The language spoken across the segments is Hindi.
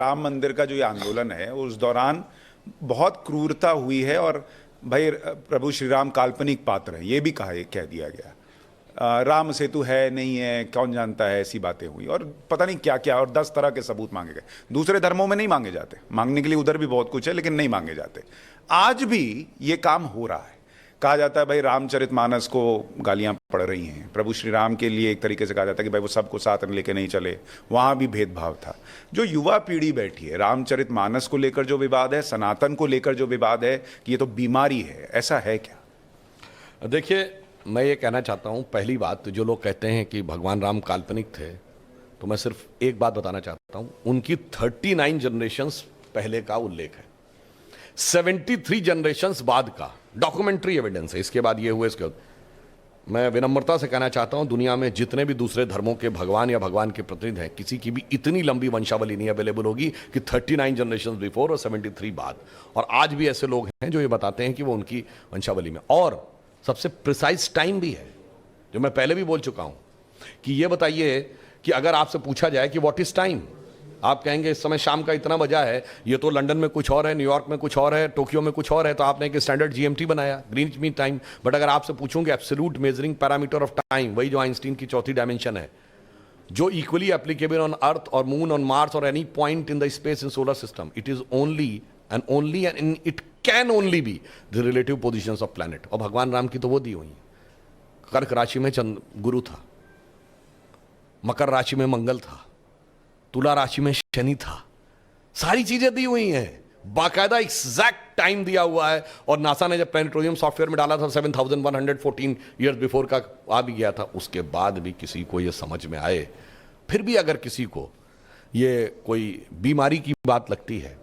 राम मंदिर का जो ये आंदोलन है उस दौरान बहुत क्रूरता हुई है और भाई प्रभु श्री राम काल्पनिक पात्र हैं, ये भी कह दिया गया। राम सेतु है नहीं है कौन जानता है, ऐसी बातें हुई और पता नहीं क्या क्या, और 10 तरह के सबूत मांगे गए। दूसरे धर्मों में नहीं मांगे जाते, मांगने के लिए उधर भी बहुत कुछ है लेकिन नहीं मांगे जाते। आज भी ये काम हो रहा है। कहा जाता है भाई रामचरितमानस को गालियां पड़ रही हैं, प्रभु श्री राम के लिए एक तरीके से कहा जाता है कि भाई वो सबको साथ में लेके नहीं चले, वहां भी भेदभाव था। जो युवा पीढ़ी बैठी है, रामचरितमानस को लेकर जो विवाद है, सनातन को लेकर जो विवाद है कि ये तो बीमारी है, ऐसा है क्या? देखिए, मैं ये कहना चाहता हूँ, पहली बात जो लोग कहते हैं कि भगवान राम काल्पनिक थे, तो मैं सिर्फ एक बात बताना चाहता हूँ, उनकी 39 जनरेशंस पहले का उल्लेख है, 73 जनरेशंस बाद का डॉक्यूमेंट्री एविडेंस है। इसके बाद ये हुए, इसके बाद मैं विनम्रता से कहना चाहता हूं, दुनिया में जितने भी दूसरे धर्मों के भगवान या भगवान के प्रतिनिधि हैं, किसी की भी इतनी लंबी वंशावली नहीं अवेलेबल होगी कि 39 जनरेशन बिफोर और 73 बाद। और आज भी ऐसे लोग हैं जो ये बताते हैं कि वो उनकी वंशावली में, और सबसे प्रिसाइज टाइम भी है जो मैं पहले भी बोल चुका हूं कि ये बताइए कि अगर आपसे पूछा जाए कि व्हाट इज टाइम, आप कहेंगे इस समय शाम का इतना बजा है, ये तो लंदन में कुछ और है, न्यूयॉर्क में कुछ और है, टोक्यो में कुछ और है, तो आपने एक स्टैंडर्ड जीएमटी बनाया, ग्रीनिच मीन टाइम। बट अगर आपसे पूछूंगे absolute measuring parameter of time, वही जो आइंस्टीन की चौथी डायमेंशन है, जो इक्वली एप्लीकेबल ऑन अर्थ और मून, ऑन मार्स और any point in the space in solar system, it is only and it can only be the relative positions of planet. और भगवान राम की तो वो दी हुई, कर्क राशि में गुरु था, मकर राशि में मंगल था, तुला राशि में शनि था, सारी चीजें दी हुई हैं, बाकायदा एग्जैक्ट टाइम दिया हुआ है। और नासा ने जब प्लैनेटोरियम सॉफ्टवेयर में डाला था 7114 ईयर्स बिफोर का आ भी गया था, उसके बाद भी किसी को यह समझ में आए, फिर भी अगर किसी को ये कोई बीमारी की बात लगती है,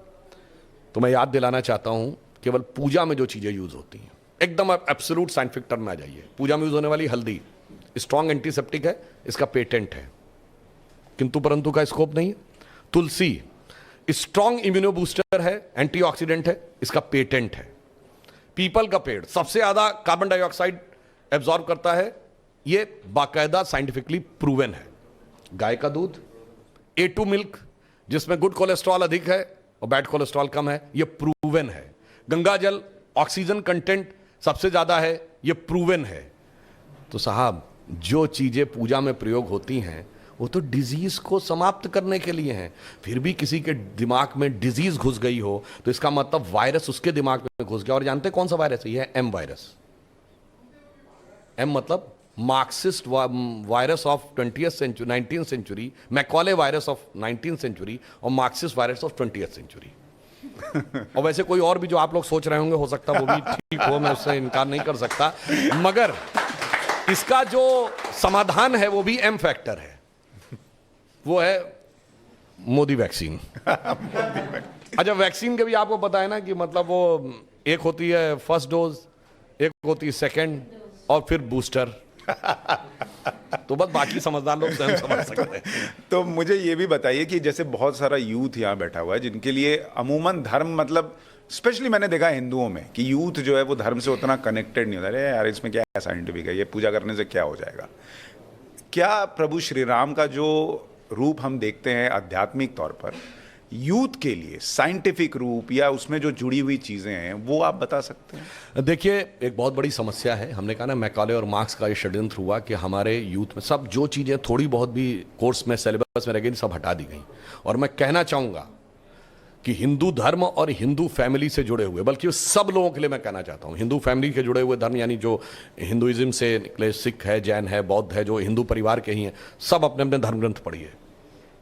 तो मैं याद दिलाना चाहता हूं, केवल पूजा में जो चीजें यूज होती हैं, एकदम एब्सोल्यूट साइंटिफिक टर्म में आ जाइए। पूजा में यूज होने वाली हल्दी स्ट्रॉन्ग एंटीसेप्टिक है, इसका पेटेंट है, किंतु परंतु का स्कोप नहीं है। तुलसी स्ट्रॉन्ग इम्यूनो बूस्टर है, एंटीऑक्सीडेंट है, इसका पेटेंट है। पीपल का पेड़ सबसे ज्यादा कार्बन डाइऑक्साइड एब्जॉर्ब करता है, यह बाकायदा साइंटिफिकली प्रूवन है। गाय का दूध, A2 मिल्क जिसमें गुड कोलेस्ट्रॉल अधिक है और बैड कोलेस्ट्रॉल कम है, यह प्रूवन है। गंगा जल ऑक्सीजन कंटेंट सबसे ज्यादा है, यह प्रूवन है। तो साहब, जो चीजें पूजा में प्रयोग होती हैं वो तो डिजीज को समाप्त करने के लिए हैं। फिर भी किसी के दिमाग में डिजीज घुस गई हो तो इसका मतलब वायरस उसके दिमाग में घुस गया। और जानते कौन सा वायरस है? यह है एम वायरस। एम मतलब Marxist virus of 20th century, 19th century, Macaulay virus of 19th century और Marxist virus of 20th century. और वैसे कोई और भी जो आप लोग सोच रहे होंगे, हो सकता वो भी ठीक हो, मैं उससे इनकार नहीं कर सकता, मगर इसका जो समाधान है वो भी एम फैक्टर है, वो है मोदी वैक्सीन। अच्छा, वैक्सीन के भी आपको पता है ना कि मतलब वो एक होती है फर्स्ट डोज, एक होती है सेकंड और फिर बूस्टर। तो बस बाकी समझदार लोग स्वयं समझ सकते हैं। तो मुझे ये भी बताइए कि जैसे बहुत सारा यूथ यहाँ बैठा हुआ है जिनके लिए अमूमन धर्म, मतलब स्पेशली मैंने देखा हिंदुओं में कि यूथ जो है वो धर्म से उतना कनेक्टेड नहीं होता। अरे यार, इसमें क्या साइंटिफिक है, ये पूजा करने से क्या हो जाएगा? क्या प्रभु श्री राम का जो रूप हम देखते हैं आध्यात्मिक तौर पर, यूथ के लिए साइंटिफिक रूप या उसमें जो जुड़ी हुई चीजें हैं, वो आप बता सकते हैं? देखिए, एक बहुत बड़ी समस्या है। हमने कहा ना, मैकॉले और मार्क्स का ये षड्यंत्र हुआ कि हमारे यूथ में सब जो चीजें थोड़ी बहुत भी कोर्स में, सिलेबस में रह गई, सब हटा दी गई। और मैं कहना चाहूंगा कि हिंदू धर्म और हिंदू फैमिली से जुड़े हुए, बल्कि सब लोगों के लिए मैं कहना चाहता हूं, हिंदू फैमिली के जुड़े हुए धर्म, यानी जो हिंदुइज्म से निकले, सिख है, जैन है, बौद्ध है, जो हिंदू परिवार के ही हैं, सब अपने अपने धर्म ग्रंथ पढ़िए,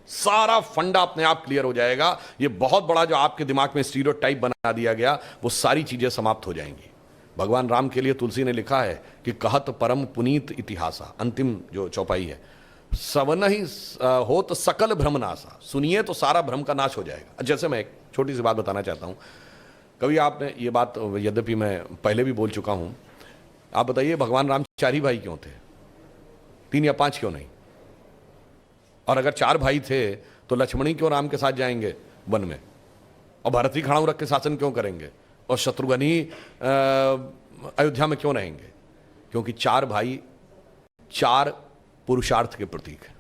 सारा फंडा अपने आप क्लियर हो जाएगा। ये बहुत बड़ा जो आपके दिमाग में स्टीरियोटाइप बना दिया गया, वो सारी चीजें समाप्त हो जाएंगी। भगवान राम के लिए तुलसी ने लिखा है कि कहत परम पुनीत इतिहासा, अंतिम जो चौपाई है, सवन ही हो तो सकल भ्रमनाशा, सुनिए तो सारा भ्रम का नाश हो जाएगा। जैसे मैं एक छोटी सी बात बताना चाहता हूं, कभी आपने ये बात, यद्यपि मैं पहले भी बोल चुका हूं, आप बताइए भगवान राम 4 ही भाई क्यों थे? 3 या 5 क्यों नहीं? और अगर 4 भाई थे तो लक्ष्मणी क्यों राम के साथ जाएंगे वन में, और भरत ही खड़ाऊ रख के शासन क्यों करेंगे, और शत्रुघ्न ही अयोध्या में क्यों रहेंगे? क्योंकि 4 भाई 4 पुरुषार्थ के प्रतीक है।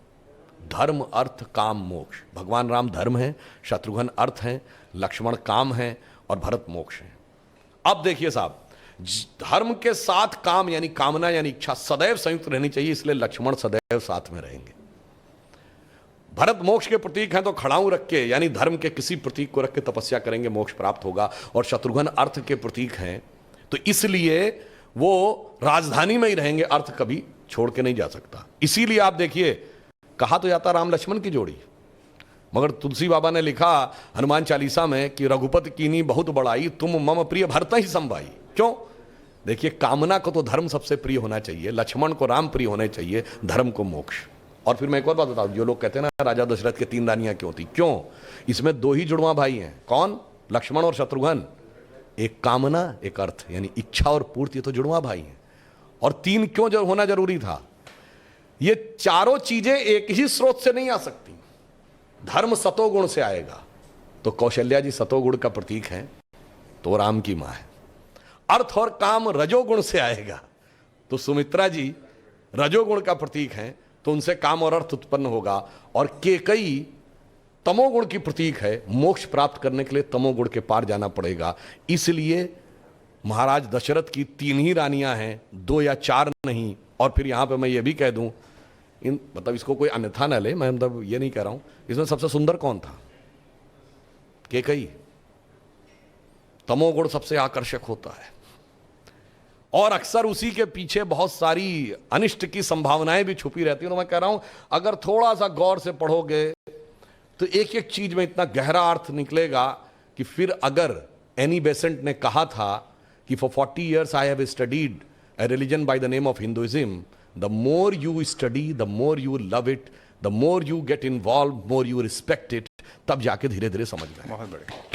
धर्म अर्थ काम मोक्ष। भगवान राम धर्म है, शत्रुघ्न अर्थ है, लक्ष्मण काम है और भरत मोक्ष है। अब देखिए साहब, धर्म के साथ काम यानी कामना यानी इच्छा सदैव संयुक्त रहनी चाहिए, इसलिए लक्ष्मण सदैव साथ में रहेंगे। भरत मोक्ष के प्रतीक हैं तो खड़ाऊ रख के यानी धर्म के किसी प्रतीक को रख के तपस्या करेंगे, मोक्ष प्राप्त होगा। और शत्रुघ्न अर्थ के प्रतीक हैं तो इसलिए वो राजधानी में ही रहेंगे, अर्थ कभी छोड़ के नहीं जा सकता। इसीलिए आप देखिए, कहा तो जाता राम लक्ष्मण की जोड़ी, मगर तुलसी बाबा ने लिखा हनुमान चालीसा में कि रघुपति कीनी बहुत बड़ाई, तुम मम प्रिय भरत ही संभाई। क्यों? देखिए, कामना को तो धर्म सबसे प्रिय होना चाहिए, लक्ष्मण को राम प्रिय होने चाहिए, धर्म को मोक्ष। और फिर मैं एक और बात बताऊं, जो लोग कहते हैं ना राजा दशरथ के 3 रानियां क्यों थी, क्यों? इसमें 2 ही जुड़वा भाई हैं। कौन? लक्ष्मण और शत्रुघ्न। एक कामना एक अर्थ यानी इच्छा और पूर्ति, तो जुड़वा भाई हैं। और 3 क्यों जो होना जरूरी था? ये चारों चीजें एक ही स्रोत से नहीं आ सकती। धर्म सतोगुण से आएगा तो कौशल्या जी सतोगुण का प्रतीक है, तो राम की मां है। अर्थ और काम रजोगुण से आएगा तो सुमित्रा जी रजोगुण का प्रतीक है, तो उनसे काम और अर्थ उत्पन्न होगा। और केकई तमोगुण की प्रतीक है, मोक्ष प्राप्त करने के लिए तमोगुण के पार जाना पड़ेगा। इसलिए महाराज दशरथ की 3 ही रानियां हैं, 2 या 4 नहीं। और फिर यहां पे मैं ये भी कह दूं, मतलब इसको कोई अन्यथा न ले, मैं मतलब ये नहीं कह रहा हूं, इसमें सबसे सुंदर कौन था? केकई। तमोगुण सबसे आकर्षक होता है और अक्सर उसी के पीछे बहुत सारी अनिष्ट की संभावनाएं भी छुपी रहती हैं। तो मैं कह रहा हूं, अगर थोड़ा सा गौर से पढ़ोगे तो एक एक चीज में इतना गहरा अर्थ निकलेगा कि फिर अगर एनी बेसेंट ने कहा था कि for 40 years I have studied a religion by the name of Hinduism, the more you study, the more you love it, the more you get involved, more you respect it, तब जाके धीरे धीरे समझ में आएगा। बहुत बढ़िया।